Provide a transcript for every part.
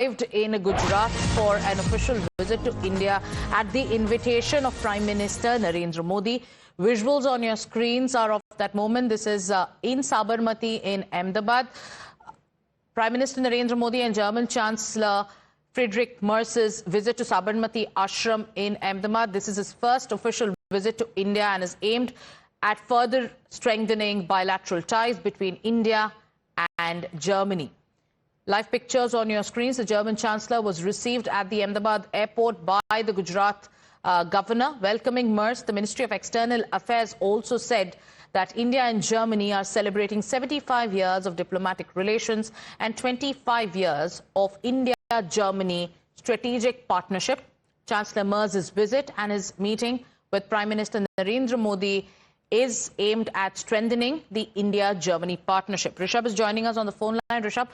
arrived in Gujarat for an official visit to India at the invitation of Prime Minister Narendra Modi. Visuals on your screens are of that moment. This is in Sabarmati in Ahmedabad. Prime Minister Narendra Modi and German Chancellor Friedrich Merz's visit to Sabarmati Ashram in Ahmedabad. This is his first official visit to India and is aimed at further strengthening bilateral ties between India and Germany. Live pictures on your screens. The German Chancellor was received at the Ahmedabad airport by the Gujarat governor. Welcoming Merz, the Ministry of External Affairs also said that India and Germany are celebrating 75 years of diplomatic relations and 25 years of India-Germany strategic partnership. Chancellor Merz's visit and his meeting with Prime Minister Narendra Modi is aimed at strengthening the India-Germany partnership. Rishabh is joining us on the phone line. Rishabh,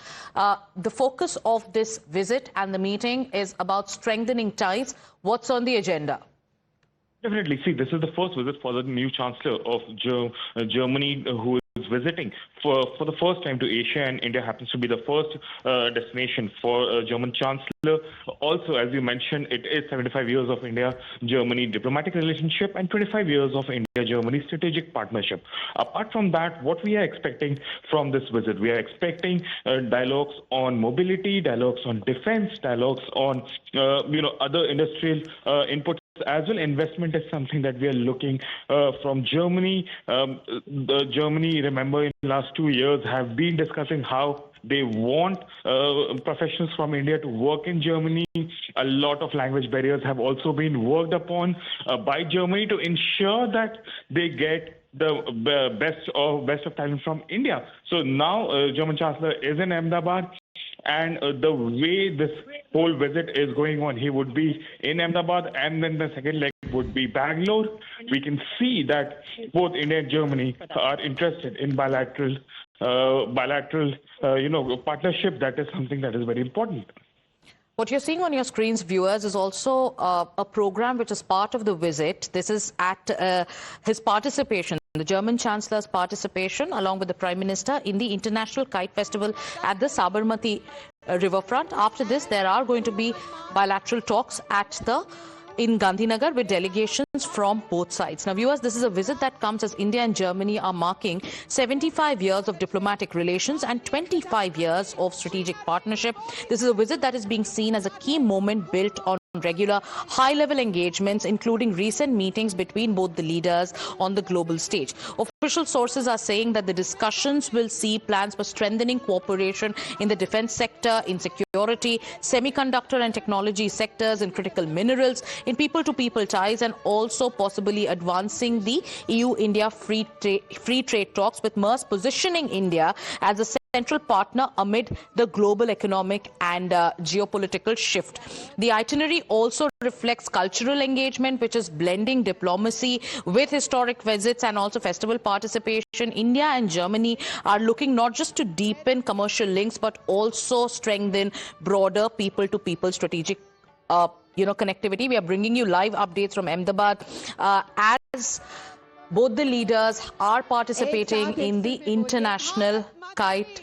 the focus of this visit and the meeting is about strengthening ties. What's on the agenda? Definitely. See, this is the first visit for the new Chancellor of Germany who is visiting for the first time to Asia, and India happens to be the first destination for German Chancellor. Also, as you mentioned, it is 75 years of India-Germany diplomatic relationship and 25 years of India-Germany strategic partnership. Apart from that, what we are expecting from this visit, we are expecting dialogues on mobility, dialogues on defense, dialogues on other industrial inputs. As well, investment is something that we are looking from Germany. Germany, remember, in the last 2 years have been discussing how they want professionals from India to work in Germany. A lot of language barriers have also been worked upon by Germany to ensure that they get the best of talent from India. So now German Chancellor is in Ahmedabad. And the way this whole visit is going on, he would be in Ahmedabad, and then the second leg would be Bangalore. We can see that both India and Germany are interested in bilateral partnership. That is something that is very important. What you're seeing on your screens, viewers, is also a program which is part of the visit. This is at his participation, the German Chancellor's participation, along with the Prime Minister, in the International Kite Festival at the Sabarmati riverfront. After this, there are going to be bilateral talks in Gandhinagar with delegations from both sides. Now, viewers, this is a visit that comes as India and Germany are marking 75 years of diplomatic relations and 25 years of strategic partnership. This is a visit that is being seen as a key moment built on regular high-level engagements, including recent meetings between both the leaders on the global stage. Official sources are saying that the discussions will see plans for strengthening cooperation in the defense sector, in security, semiconductor and technology sectors, in critical minerals, in people-to-people ties, and also possibly advancing the EU-India free trade talks, with Merz positioning India as a central partner amid the global economic and geopolitical shift. The itinerary also reflects cultural engagement, which is blending diplomacy with historic visits and also festival participation. India and Germany are looking not just to deepen commercial links, but also strengthen broader people-to-people strategic connectivity. We are bringing you live updates from Ahmedabad as both the leaders are participating in the International Kite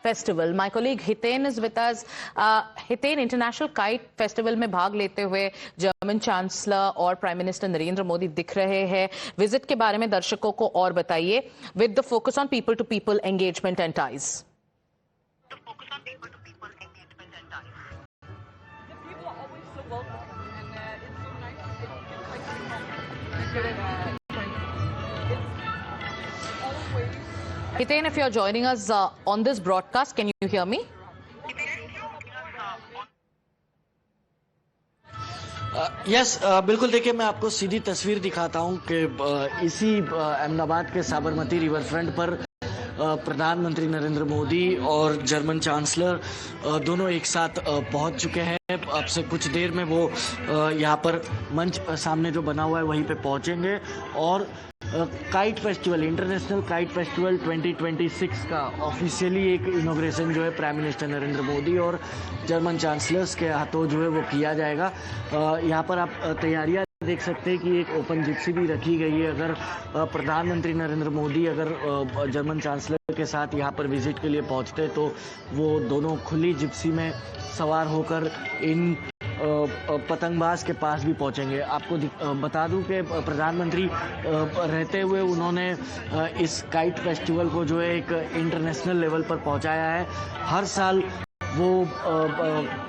Festival. My colleague Hiten is with us. Hiten, International Kite Festival में भाग लेते हुए German chancellor और prime minister Narendra Modi दिख रहे हैं. Visit के बारे में दर्शकों को और बताइए, with the focus on people to people engagement and ties. The focus on people to people engagement and ties. The people are always so welcoming, and it's so nice that you can Hiten, if you're joining us on this broadcast, can you hear me? Yes बिल्कुल. देखिए, मैं आपको सीधी तस्वीर दिखाता हूं कि इसी अहमदाबाद के साबरमती रिवर फ्रंट पर प्रधानमंत्री नरेंद्र मोदी और जर्मन चांसलर दोनों एक साथ पहुंच चुके हैं. अब से कुछ देर में वो यहाँ पर मंच सामने जो बना हुआ है वहीं पे पहुंचेंगे और kite festival, international kite festival 2026 का ऑफिशियली एक इनॉग्रेशन जो है प्राइम मिनिस्टर नरेंद्र मोदी और जर्मन चांसलर्स के हाथों जो है वो किया जाएगा. यहाँ पर आप तैयारियां देख सकते हैं कि एक ओपन जिप्सी भी रखी गई है. अगर प्रधानमंत्री नरेंद्र मोदी अगर जर्मन चांसलर के साथ यहाँ पर विजिट के लिए पहुँचते तो वो दोनों खुली जिप्सी में सवार होकर इन पतंगबाज के पास भी पहुंचेंगे। आपको बता दूं कि प्रधानमंत्री रहते हुए उन्होंने इस काइट फेस्टिवल को जो है एक इंटरनेशनल लेवल पर पहुंचाया है। हर साल वो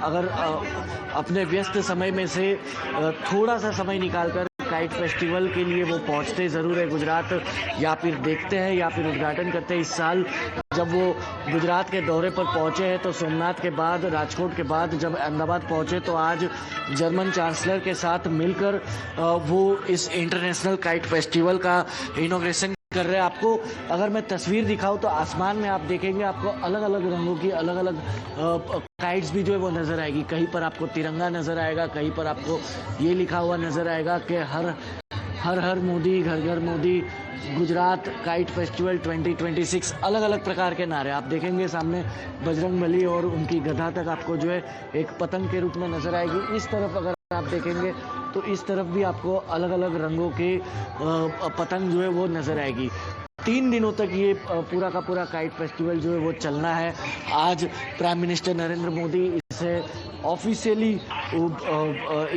अगर अपने व्यस्त समय में से थोड़ा सा समय निकालकर काइट फेस्टिवल के लिए वो पहुंचते ज़रूर है गुजरात, या फिर देखते हैं या फिर उद्घाटन करते हैं। इस साल जब वो गुजरात के दौरे पर पहुंचे हैं तो सोमनाथ के बाद, राजकोट के बाद जब अहमदाबाद पहुंचे तो आज जर्मन चांसलर के साथ मिलकर वो इस इंटरनेशनल काइट फेस्टिवल का इनॉग्रेशन कर रहे हैं। आपको अगर मैं तस्वीर दिखाऊं तो आसमान में आप देखेंगे आपको अलग अलग रंगों की अलग अलग काइट्स भी जो है वो नज़र आएगी। कहीं पर आपको तिरंगा नज़र आएगा, कहीं पर आपको ये लिखा हुआ नज़र आएगा कि हर हर मोदी, घर घर मोदी, गुजरात काइट फेस्टिवल 2026। अलग अलग प्रकार के नारे आप देखेंगे। सामने बजरंगबली और उनकी गदा तक आपको जो है एक पतंग के रूप में नज़र आएगी। इस तरफ अगर आप देखेंगे तो इस तरफ भी आपको अलग अलग रंगों के पतंग जो है वो नज़र आएगी। 3 दिनों तक ये पूरा का पूरा काइट फेस्टिवल जो है वो चलना है। आज प्राइम मिनिस्टर नरेंद्र मोदी इसे ऑफिशियली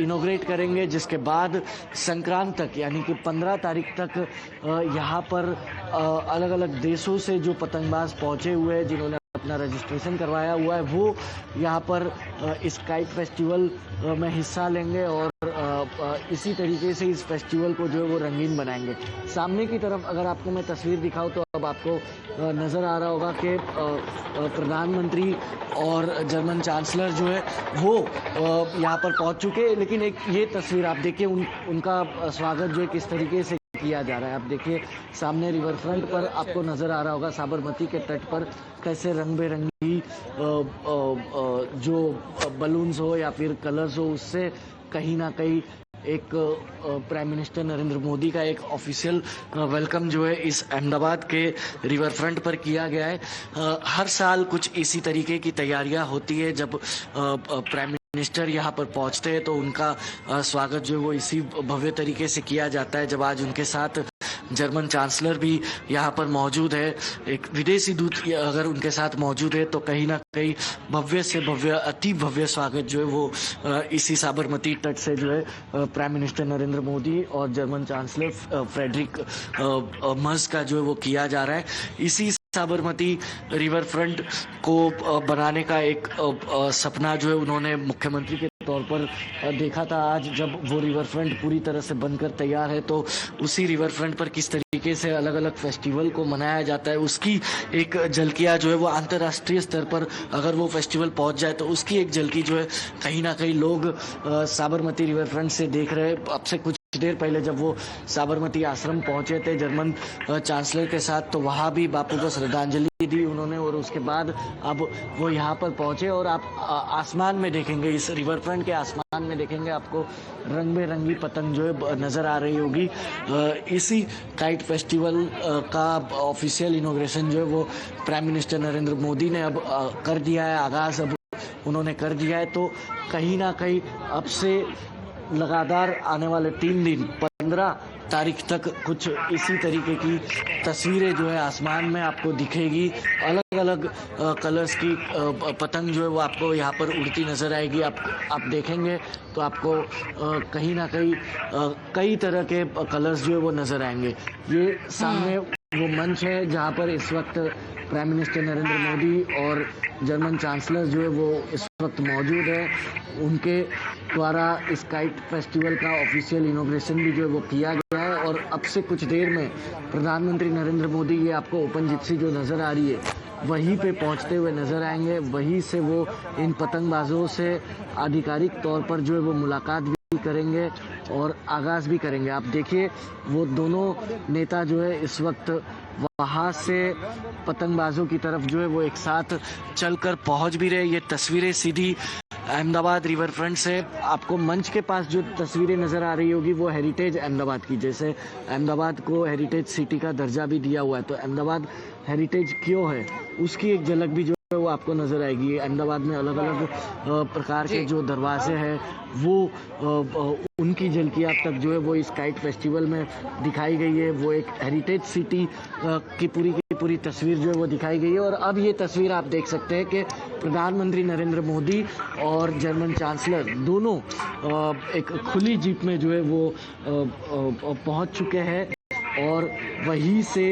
इनॉग्रेट करेंगे, जिसके बाद संक्रांत तक यानी कि 15 तारीख तक यहाँ पर अलग अलग देशों से जो पतंगबाज पहुँचे हुए हैं, जिन्होंने अपना रजिस्ट्रेशन करवाया हुआ है, वो यहाँ पर इस काइट फेस्टिवल में हिस्सा लेंगे और इसी तरीके से इस फेस्टिवल को जो है वो रंगीन बनाएंगे। सामने की तरफ अगर आपको मैं तस्वीर दिखाऊं तो अब आपको नज़र आ रहा होगा कि प्रधानमंत्री और जर्मन चांसलर जो है वो यहाँ पर पहुँच चुके हैं। लेकिन एक ये तस्वीर आप देखिए उनका स्वागत जो है किस तरीके से किया जा रहा है। आप देखिए सामने रिवर फ्रंट पर आपको नज़र आ रहा होगा साबरमती के तट पर कैसे रंग बेरंगी जो बलून्स हो या फिर कलर्स हो, उससे कहीं ना कहीं एक प्राइम मिनिस्टर नरेंद्र मोदी का एक ऑफिशियल वेलकम जो है इस अहमदाबाद के रिवर फ्रंट पर किया गया है। हर साल कुछ इसी तरीके की तैयारियां होती है। जब प्राइम मिनिस्टर यहाँ पर पहुँचते हैं तो उनका स्वागत जो है वो इसी भव्य तरीके से किया जाता है। जब आज उनके साथ जर्मन चांसलर भी यहाँ पर मौजूद है, एक विदेशी दूत अगर उनके साथ मौजूद है, तो कहीं ना कहीं भव्य से भव्य, अति भव्य स्वागत जो है वो इसी साबरमती तट से जो है प्राइम मिनिस्टर नरेंद्र मोदी और जर्मन चांसलर फ्रेडरिक मर्ज का जो है वो किया जा रहा है। इसी साबरमती रिवर फ्रंट को बनाने का एक सपना जो है उन्होंने मुख्यमंत्री के तौर पर देखा था। आज जब वो रिवर फ्रंट पूरी तरह से बनकर तैयार है तो उसी रिवर फ्रंट पर किस तरीके से अलग अलग फेस्टिवल को मनाया जाता है उसकी एक झलकियाँ जो है वो अंतर्राष्ट्रीय स्तर पर अगर वो फेस्टिवल पहुंच जाए तो उसकी एक झलकी जो है कहीं ना कहीं लोग साबरमती रिवर फ्रंट से देख रहे हैं। अब से कुछ देर पहले जब वो साबरमती आश्रम पहुंचे थे जर्मन चांसलर के साथ, तो वहाँ भी बापू को श्रद्धांजलि दी उन्होंने, और उसके बाद अब वो यहाँ पर पहुंचे और आप आसमान में देखेंगे, इस रिवर फ्रंट के आसमान में देखेंगे आपको रंग बेरंगी पतंग जो है नज़र आ रही होगी। इसी काइट फेस्टिवल का ऑफिशियल इनॉग्रेशन जो है वो प्राइम मिनिस्टर नरेंद्र मोदी ने अब कर दिया है, आगाज़ अब उन्होंने कर दिया है। तो कहीं ना कहीं अब से लगातार आने वाले 3 दिन 15 तारीख तक कुछ इसी तरीके की तस्वीरें जो है आसमान में आपको दिखेगी। अलग अलग कलर्स की पतंग जो है वो आपको यहाँ पर उड़ती नज़र आएगी। आप देखेंगे तो आपको कहीं ना कहीं कई तरह के कलर्स जो है वो नज़र आएंगे। ये सामने वो मंच है जहाँ पर इस वक्त प्राइम मिनिस्टर नरेंद्र मोदी और जर्मन चांसलर जो है वो इस वक्त मौजूद है। उनके द्वारा इस काइट फेस्टिवल का ऑफिशियल इनॉग्रेशन भी जो है वो किया गया है और अब से कुछ देर में प्रधानमंत्री नरेंद्र मोदी, ये आपको ओपन जिप्सी जो नज़र आ रही है वहीं पे पहुंचते हुए नज़र आएंगे। वहीं से वो इन पतंगबाजों से आधिकारिक तौर पर जो है वो मुलाकात भी करेंगे और आगाज़ भी करेंगे। आप देखिए वो दोनों नेता जो है इस वक्त वहाँ से पतंगबाजों की तरफ जो है वो एक साथ चलकर पहुँच भी रहे। ये तस्वीरें सीधी अहमदाबाद रिवर फ्रंट से आपको मंच के पास जो तस्वीरें नज़र आ रही होगी वो हेरिटेज अहमदाबाद की, जैसे अहमदाबाद को हेरिटेज सिटी का दर्जा भी दिया हुआ है तो अहमदाबाद हेरिटेज क्यों है उसकी एक झलक भी जो है वो आपको नज़र आएगी। अहमदाबाद में अलग अलग प्रकार के जो दरवाजे हैं वो उनकी झलकी अब तक जो है वो इस काइट फेस्टिवल में दिखाई गई है। वो एक हेरिटेज सिटी की पूरी तस्वीर जो है वो दिखाई गई है। और अब ये तस्वीर आप देख सकते हैं कि प्रधानमंत्री नरेंद्र मोदी और जर्मन चांसलर दोनों एक खुली जीप में जो है वो पहुंच चुके हैं और वहीं से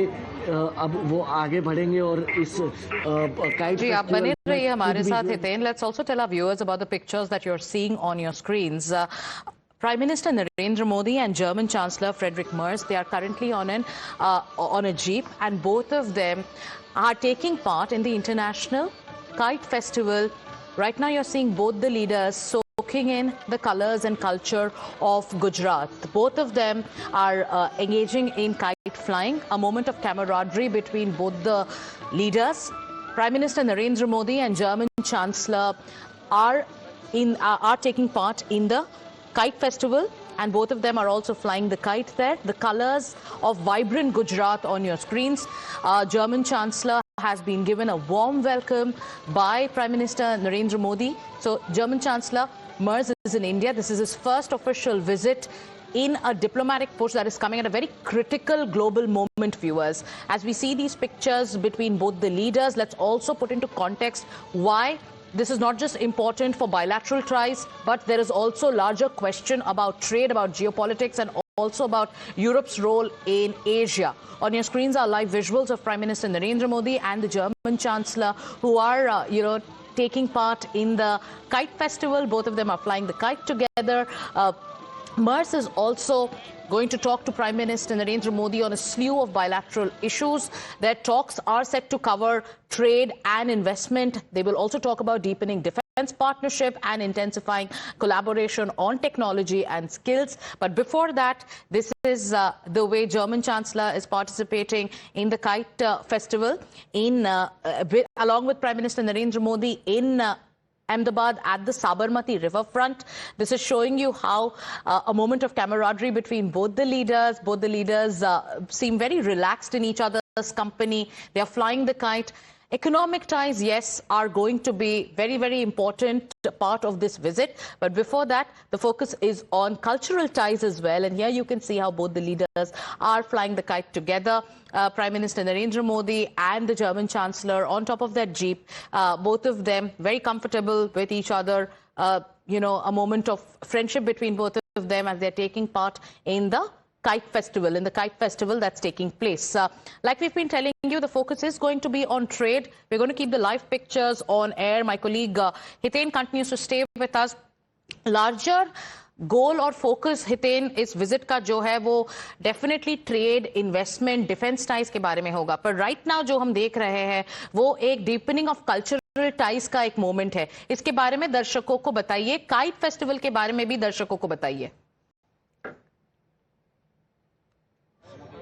अब वो आगे बढ़ेंगे और इस काइट जी, आप बने फेस्टिवल रहिए हमारे में साथ Hiten. Let's also tell our viewers about the pictures that you're seeing on your screens. Prime Minister Narendra Modi and German Chancellor Friedrich Merz, they are currently on a jeep, and both of them are taking part in the International Kite Festival. Right now, you're seeing both the leaders soaking in the colors and culture of Gujarat. Both of them are engaging in kite flying, a moment of camaraderie between both the leaders. Prime Minister Narendra Modi and German Chancellor are taking part in the Kite Festival, and both of them are also flying the kite there. The colors of vibrant Gujarat on your screens. German Chancellor has been given a warm welcome by Prime Minister Narendra Modi. So, German Chancellor Merz is in India. This is his first official visit in a diplomatic push that is coming at a very critical global moment, viewers. As we see these pictures between both the leaders, let's also put into context why this is not just important for bilateral ties, but there is also larger question about trade, about geopolitics, and also about Europe's role in Asia. On your screens are live visuals of Prime Minister Narendra Modi and the German Chancellor, who are, taking part in the Kite Festival. Both of them are flying the kite together. Merz is also going to talk to Prime Minister Narendra Modi on a slew of bilateral issues. Their talks are set to cover trade and investment. They will also talk about deepening defense partnership and intensifying collaboration on technology and skills. But before that, this is the way German Chancellor is participating in the Kite Festival along with Prime Minister Narendra Modi in Ahmedabad at the Sabarmati riverfront. This is showing you how a moment of camaraderie between both the leaders. Both the leaders seem very relaxed in each other's company. They are flying the kite. Economic ties, yes, are going to be very, very important part of this visit. But before that, the focus is on cultural ties as well. And here you can see how both the leaders are flying the kite together. Prime Minister Narendra Modi and the German Chancellor on top of that jeep, both of them very comfortable with each other. A moment of friendship between both of them as they're taking part in the Kite Festival that's taking place. Like we've been telling you, the focus is going to be on trade. We're going to keep the live pictures on air. My colleague Hitain continues to stay with us. Larger goal और focus Hiten इस visit का जो है वो definitely trade, investment, defence ties के बारे में होगा. पर राइट नाउ जो हम देख रहे हैं वो एक डीपनिंग ऑफ कल्चरल टाइज का एक मोमेंट है. इसके बारे में दर्शकों को बताइए. काइट फेस्टिवल के बारे में भी दर्शकों को बताइए.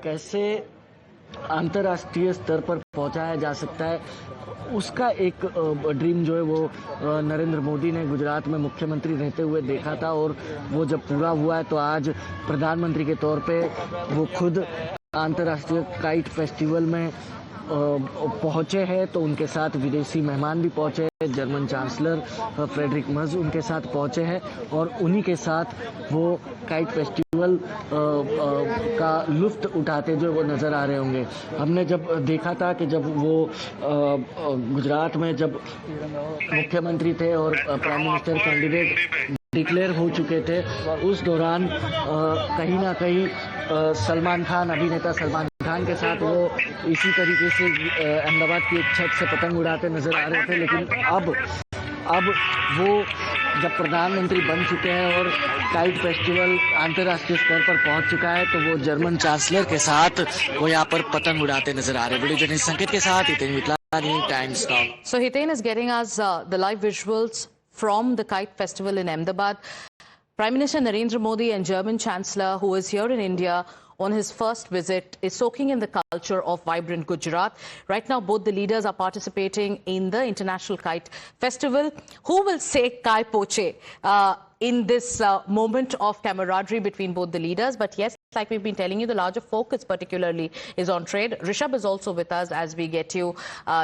कैसे अंतर्राष्ट्रीय स्तर पर पहुंचाया जा सकता है, उसका एक ड्रीम जो है वो नरेंद्र मोदी ने गुजरात में मुख्यमंत्री रहते हुए देखा था. और वो जब पूरा हुआ है तो आज प्रधानमंत्री के तौर पे वो खुद अंतर्राष्ट्रीय काइट फेस्टिवल में पहुंचे हैं. तो उनके साथ विदेशी मेहमान भी पहुंचे हैं. जर्मन चांसलर फ्रेडरिक मर्ज उनके साथ पहुंचे हैं और उन्हीं के साथ वो काइट फेस्टिवल का लुत्फ उठाते जो वो नज़र आ रहे होंगे. हमने जब देखा था कि जब वो गुजरात में जब मुख्यमंत्री थे और प्राइम मिनिस्टर कैंडिडेट डिक्लेयर हो चुके थे, उस दौरान कहीं ना कहीं अभिनेता सलमान खान के साथ वो इसी तरीके से अहमदाबाद की एक छत से पतंग उड़ाते नजर आ रहे थे. लेकिन अब वो जब प्रधानमंत्री बन चुके हैं और काइट फेस्टिवल अंतर्राष्ट्रीय स्तर पर पहुंच चुका है तो वो जर्मन चांसलर के साथ वो यहाँ पर पतंग उड़ाते नजर आ रहे हैं. वीडियो जर्नलिस्ट संकेत के साथ Hiten Mitlani, Times Now. So Hitain is getting us the live visuals from the Kite Festival in Ahmedabad. Prime Minister Narendra Modi and German Chancellor, who is here in India on his first visit, is soaking in the culture of vibrant Gujarat. Right now, both the leaders are participating in the International Kite Festival. Who will say Kai Poche in this moment of camaraderie between both the leaders? But yes, like we've been telling you, the larger focus particularly is on trade. Rishabh is also with us as we get you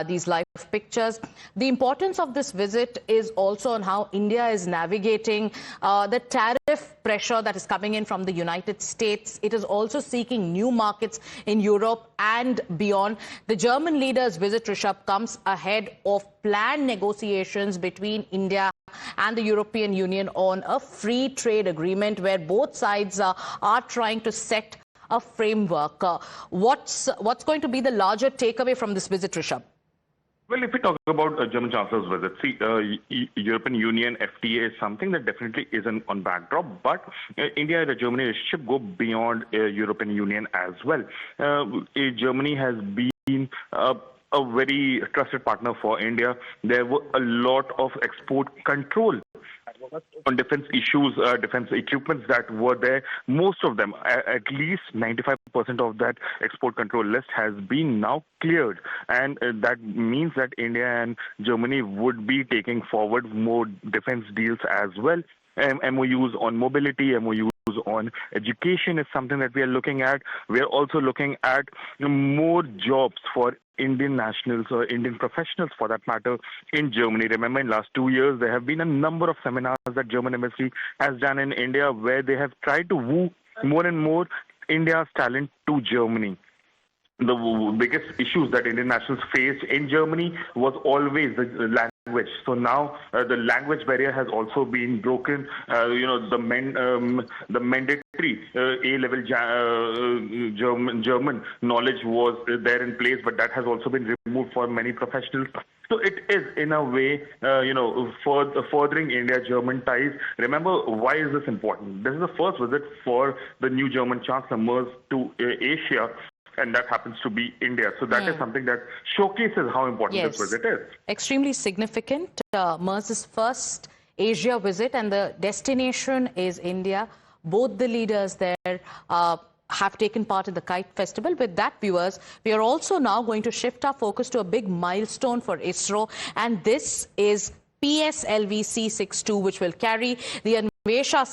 these live pictures. The importance of this visit is also on how India is navigating the tariff pressure that is coming in from the United States. It is also seeking new markets in Europe and beyond. The German leader's visit, Rishabh, comes ahead of planned negotiations between India and the European Union on a free trade agreement where both sides are trying to set a framework. What's going to be the larger takeaway from this visit, Rishabh? Well, if we talk about German Chancellor's visit, see, European Union FTA is something that definitely isn't on backdrop, but India and the Germany relationship go beyond European Union as well. Germany has been a very trusted partner for India. There were a lot of export control on defense issues, defense equipments that were there. Most of them, at least 95% of that export control list has been now cleared. And that means that India and Germany would be taking forward more defense deals as well. MOUs on mobility, MOUs on education is something that we are looking at. We are also looking at more jobs for Indian nationals or Indian professionals for that matter in Germany. Remember, in the last 2 years, there have been a number of seminars that German embassy has done in India where they have tried to woo more and more India's talent to Germany. The biggest issues that Indian nationals faced in Germany was always the language. So now the language barrier has also been broken. The mandatory A-level German knowledge was there in place, but that has also been removed for many professionals. So it is, in a way, furthering India-German ties. Remember, why is this important? This is the first visit for the new German Chancellor, Merz, to Asia. And that happens to be India. So that is something that showcases how important this visit is. Extremely significant. Merz's first Asia visit, and the destination is India. Both the leaders there have taken part in the Kite Festival. With that, viewers, we are also now going to shift our focus to a big milestone for ISRO. And this is PSLV C-62, which will carry the Anvesha